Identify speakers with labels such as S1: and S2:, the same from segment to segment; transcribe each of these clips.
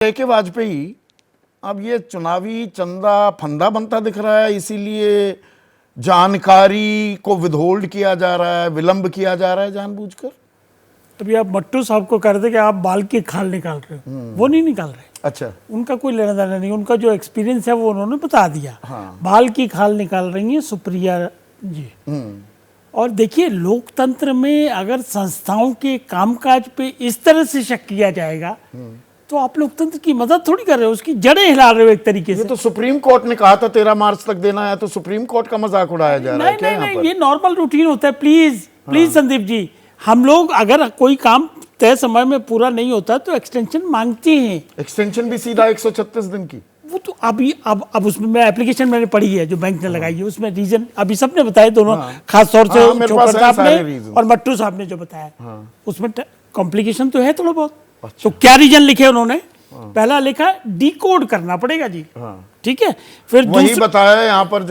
S1: के वाजपेयी अब ये चुनावी चंदा फंदा बनता दिख रहा है, इसीलिए जानकारी को विदहोल्ड किया जा रहा है, विलंब किया जा रहा है जानबूझकर।
S2: अभी आप मट्टू साहब को कह रहे थे कि आप बाल की खाल निकाल रहे हो, वो नहीं निकाल रहे।
S1: अच्छा,
S2: उनका कोई लेना देना नहीं, उनका जो एक्सपीरियंस है वो उन्होंने बता दिया।
S1: हाँ।
S2: बाल की खाल निकाल रही हैं सुप्रिया जी। और देखिए, लोकतंत्र में अगर संस्थाओं के कामकाज पे इस तरह से शक किया जाएगा तो आप लोकतंत्र की मदद थोड़ी कर रहे हो, उसकी जड़ें हिला रहे हो एक तरीके से।
S1: ये तो सुप्रीम कोर्ट ने कहा था 13 मार्च तक देना है, तो सुप्रीम कोर्ट का मजाक उड़ाया जा रहा है क्या यहाँ पर?
S2: ये नॉर्मल रूटीन होता है। प्लीज संदीप जी, हम लोग अगर कोई काम तय समय में पूरा नहीं होता तो एक्सटेंशन मांगते हैं।
S1: एक्सटेंशन भी सीधा 136 दिन की।
S2: वो तो अभी अब उसमें मैं एप्लीकेशन मैंने पढ़ी है जो बैंक ने लगाई है, उसमें रीजन अभी सबने बताए दोनों, खास तौर से चोकर साहब ने और मट्टू साहब ने जो बताया, उसमें कॉम्प्लिकेशन तो है थोड़ा बहुत। तो क्या रीजन लिखे उन्होंने? पहला लिखा डिकोड करना पड़ेगा जी, ठीक है। फिर
S1: वही बताया यहाँ पर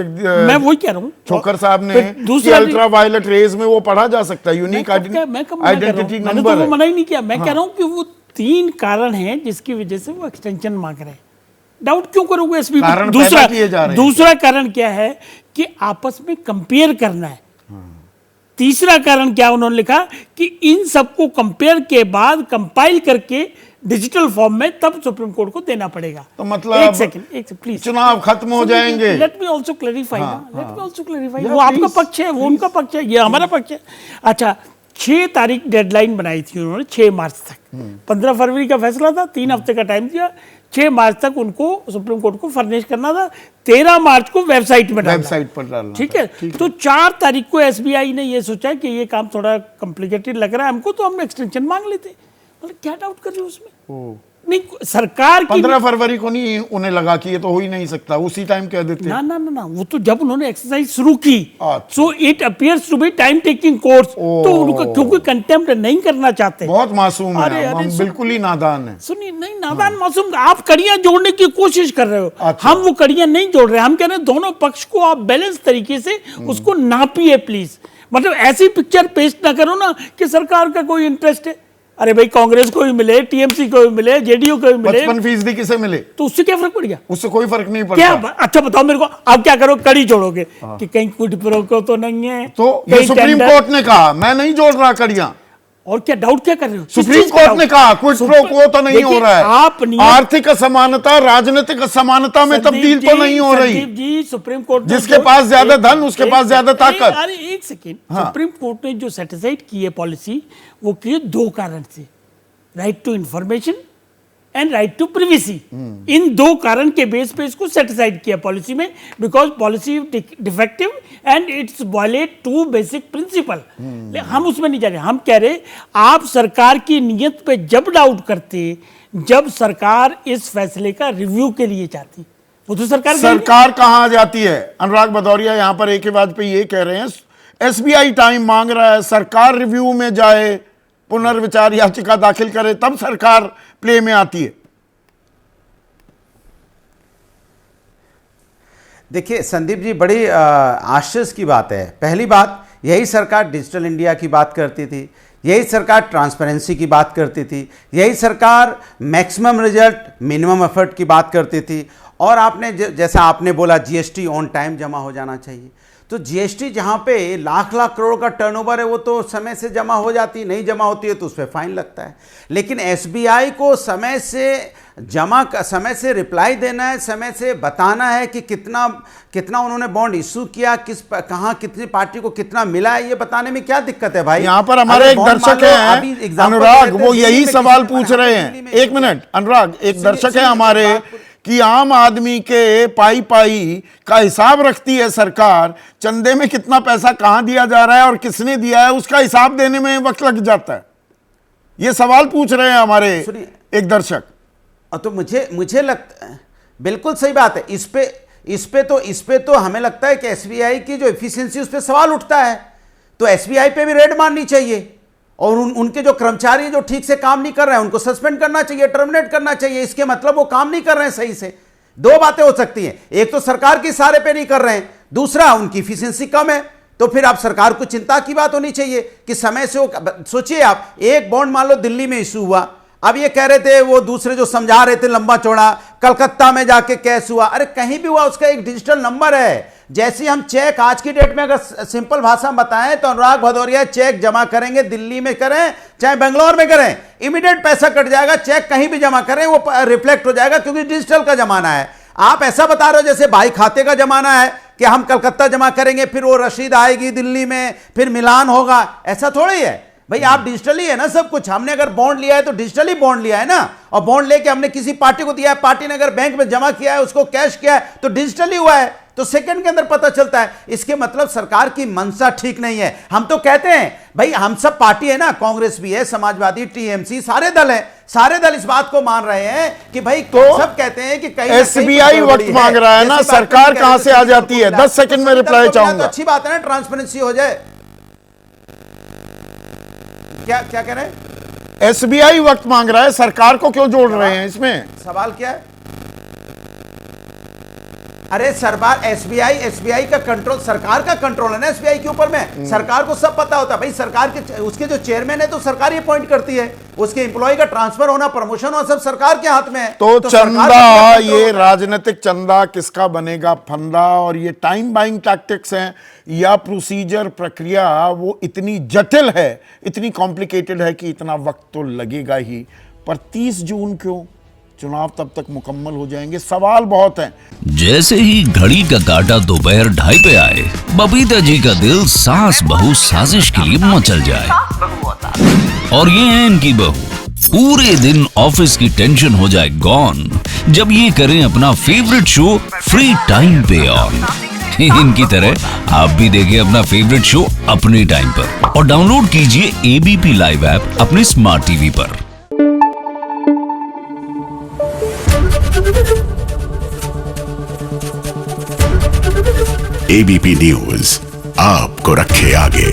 S2: मैं वही कह रहा हूँ
S1: छोकर साहब ने, दूसरा अल्ट्रा वायलेट रेज में वो पढ़ा जा सकता है, यूनिक आइडेंटिटी नंबर।
S2: मैं मना ही नहीं किया, मैं कह रहा हूँ कि वो 3 कारण हैं जिसकी वजह से वो एक्सटेंशन मांग रहे हैं। डाउट क्यों करोगे एसपी? दूसरा कारण क्या है कि आपस में कंपेयर करना है। तीसरा कारण क्या उन्होंने लिखा कि इन सबको कंपेयर के बाद कंपाइल करके डिजिटल फॉर्म में तब सुप्रीम कोर्ट को देना पड़ेगा।
S1: तो मतलब
S2: एक सेकंड प्लीज,
S1: चुनाव खत्म हो जाएंगे।
S2: लेट मी आल्सो क्लैरिफाई, वो आपका पक्ष है, वो उनका पक्ष है, ये हमारा पक्ष है। अच्छा, 6 तारीख डेडलाइन बनाई थी उन्होंने, 6 मार्च तक। 15 फरवरी का फैसला था, 3 हफ्ते का टाइम दिया, 6 मार्च तक उनको सुप्रीम कोर्ट को फर्निश करना था, 13 मार्च को वेबसाइट पर डालना, ठीक है। तो 4 तारीख को एसबीआई ने ये सोचा कि ये काम थोड़ा कॉम्प्लिकेटेड लग रहा है हमको, तो हम एक्सटेंशन मांग लेते। मतलब क्या डाउट कर रहे हो उसमें? नहीं, सरकार की
S1: 15 फरवरी को नहीं उन्हें लगा कि ये तो हो ही नहीं सकता, उसी टाइम कह देते।
S2: ना, वो तो जब उन्होंने एक्सरसाइज शुरू की, so it appears to be time taking course, तो उनका क्योंकि कंटेम्प्ट नहीं करना चाहते।
S1: बहुत मासूम है, हम बिल्कुल ही नादान है।
S2: सुनिए, नहीं नादान मासूम, आप कड़ियां जोड़ने की कोशिश कर रहे हो। हम वो कड़ियां नहीं जोड़ रहे, हम कह रहे हैं दोनों पक्ष को आप बैलेंस तरीके से उसको नापिए प्लीज। मतलब ऐसी पिक्चर पेश ना करो ना कि सरकार का कोई इंटरेस्ट है। अरे भाई, कांग्रेस को भी मिले, टीएमसी को भी मिले, जेडीयू को भी मिले,
S1: 55% किसे मिले
S2: तो उससे क्या फर्क पड़ गया?
S1: उससे कोई फर्क नहीं पड़ता।
S2: क्या? अच्छा बताओ मेरे को, आप क्या करो, कड़ी जोड़ोगे कि कहीं क्विड प्रो को तो नहीं है?
S1: तो ये सुप्रीम कोर्ट ने कहा, मैं नहीं जोड़ रहा कड़ियां।
S2: और क्या डाउट क्या कर रहे हो?
S1: सुप्रीम कोर्ट ने कहा क्विड प्रो को तो नहीं हो रहा है। आर्थिक असमानता राजनीतिक असमानता में तब्दील तो नहीं हो रही
S2: जी। सुप्रीम कोर्ट
S1: जिसके पास ज्यादा धन उसके पास ज्यादा ताकत।
S2: अरे एक सेकेंड, सुप्रीम कोर्ट ने जो सेटिसाइड की है पॉलिसी, वो की है 2 कारण से, right to information and right to privacy. इन 2 कारण के बेस पे इसको सेटिसाइड किया पॉलिसी में, because policy defective and it's violate 2 basic principle. हम उसमें नहीं जा रहे, हम कह रहे आप सरकार की नीयत पे जब डाउट करते, जब सरकार इस फैसले का रिव्यू के लिए चाहती, वो तो सरकार
S1: कहां जाती है? अनुराग भदौरिया यहां पर एक बात पे ये कह रहे हैं, एसबीआई टाइम मांग रहा है, सरकार रिव्यू में जाए, पुनर्विचार याचिका दाखिल करे, तब सरकार प्ले में आती है।
S3: देखिए संदीप जी, बड़ी आश्चर्य की बात है। पहली बात, यही सरकार डिजिटल इंडिया की बात करती थी, यही सरकार ट्रांसपेरेंसी की बात करती थी, यही सरकार मैक्सिमम रिजल्ट मिनिमम एफर्ट की बात करती थी। और आपने जैसा आपने बोला, जीएसटी ऑन टाइम जमा हो जाना चाहिए, तो जीएसटी जहां पे लाख करोड़ का टर्नओवर है, वो तो समय से जमा हो जाती, नहीं जमा होती है तो उस पर फाइन लगता है। लेकिन एसबीआई को समय से रिप्लाई देना है, समय से बताना है कि कितना उन्होंने बॉन्ड इशू किया, कहां कितनी पार्टी को कितना मिला है, ये बताने में क्या दिक्कत है भाई?
S1: यहां पर हमारे एक दर्शक हैं अनुराग, वो यही सवाल पूछ रहे हैं। 1 मिनट अनुराग, एक दर्शक है हमारे कि आम आदमी के पाई का हिसाब रखती है सरकार, चंदे में कितना पैसा कहां दिया जा रहा है और किसने दिया है, उसका हिसाब देने में वक्त लग जाता है। ये सवाल पूछ रहे हैं हमारे एक दर्शक।
S3: तो मुझे लगता है बिल्कुल सही बात है। इस पे तो हमें लगता है कि एसबीआई की जो एफिशिएंसी, उस पर सवाल उठता है, तो एसबीआई पे भी रेड मारनी चाहिए। और उनके जो कर्मचारी जो ठीक से काम नहीं कर रहे हैं, उनको सस्पेंड करना चाहिए, टर्मिनेट करना चाहिए। इसके मतलब वो काम नहीं कर रहे हैं सही से। 2 बातें हो सकती हैं, एक तो सरकार के इशारे पे नहीं कर रहे हैं, दूसरा उनकी एफिशिएंसी कम है। तो फिर आप सरकार को चिंता की बात होनी चाहिए कि समय से, सोचिए आप, एक बॉन्ड मान लो दिल्ली में इशू हुआ, अब ये कह रहे थे, वो दूसरे जो समझा रहे थे लंबा चौड़ा, कलकत्ता में जाके कैश हुआ, अरे कहीं भी हुआ उसका एक डिजिटल नंबर है। जैसे हम चेक आज की डेट में अगर सिंपल भाषा में बताएं तो अनुराग भदौरिया चेक जमा करेंगे, दिल्ली में करें चाहे बेंगलोर में करें, इमीडिएट पैसा कट जाएगा। चेक कहीं भी जमा करें वो रिफ्लेक्ट हो जाएगा, क्योंकि डिजिटल का जमाना है। आप ऐसा बता रहे हो जैसे भाई खाते का जमाना है कि हम कलकत्ता जमा करेंगे, फिर वो रसीद आएगी दिल्ली में, फिर मिलान होगा, ऐसा थोड़ी है भाई। आप डिजिटली है ना सब कुछ। हमने अगर बॉन्ड लिया है तो डिजिटली बॉन्ड लिया है ना, और बॉन्ड लेके हमने किसी पार्टी को दिया है, पार्टी ने अगर बैंक में जमा किया है, उसको कैश किया है, तो डिजिटली हुआ है, तो सेकंड के अंदर पता चलता है। इसके मतलब सरकार की मंशा ठीक नहीं है। हम तो कहते हैं भाई, हम सब पार्टी है ना, कांग्रेस भी है, समाजवादी, टीएमसी, सारे दल हैं, सारे दल इस बात को मान रहे हैं कि भाई तो सब कहते हैं कि कहीं
S1: एसबीआई वक्त मांग रहा है ना, सरकार कहां से आ जाती है? 10 सेकंड में रिप्लाई चाहूंगा।
S3: अच्छी बात है ना, ट्रांसपेरेंसी हो जाए। क्या क्या कह रहे हैं?
S1: एसबीआई वक्त मांग रहा है, सरकार को क्यों जोड़ रहे हैं इसमें?
S3: सवाल क्या है? अरे सरकार, एसबीआई का कंट्रोल, सरकार का कंट्रोल है ना एसबीआई के ऊपर में। सरकार को सब पता होता है भाई। सरकार के उसके जो चेयरमैन है तो सरकार ही अपॉइंट करती है, उसके एम्प्लॉय का ट्रांसफर होना, प्रमोशन होना, सब सरकार के हाथ में है।
S1: तो चंदा, ये राजनीतिक चंदा किसका बनेगा फंदा, और ये टाइम बाइंग टैक्टिक्स हैं या प्रोसीजर, प्रक्रिया वो इतनी जटिल है, इतनी कॉम्प्लिकेटेड है कि इतना वक्त तो लगेगा ही। पर 30 जून क्यों? चुनाव तब तक मुकम्मल हो जाएंगे। सवाल बहुत हैं।
S4: जैसे ही घड़ी का काटा दोपहर 2:30 पे आए, बबीता जी का दिल सास बहू साजिश के लिए मचल जाए। और ये है इनकी बहू, पूरे दिन ऑफिस की टेंशन हो जाए गॉन जब ये करें अपना फेवरेट शो फ्री टाइम पे ऑन। इनकी तरह आप भी देखिए अपना फेवरेट शो अपने टाइम पर, और डाउनलोड कीजिए एबीपी लाइव ऐप अपने स्मार्ट टीवी पर।
S5: एबीपी न्यूज आपको रखे आगे।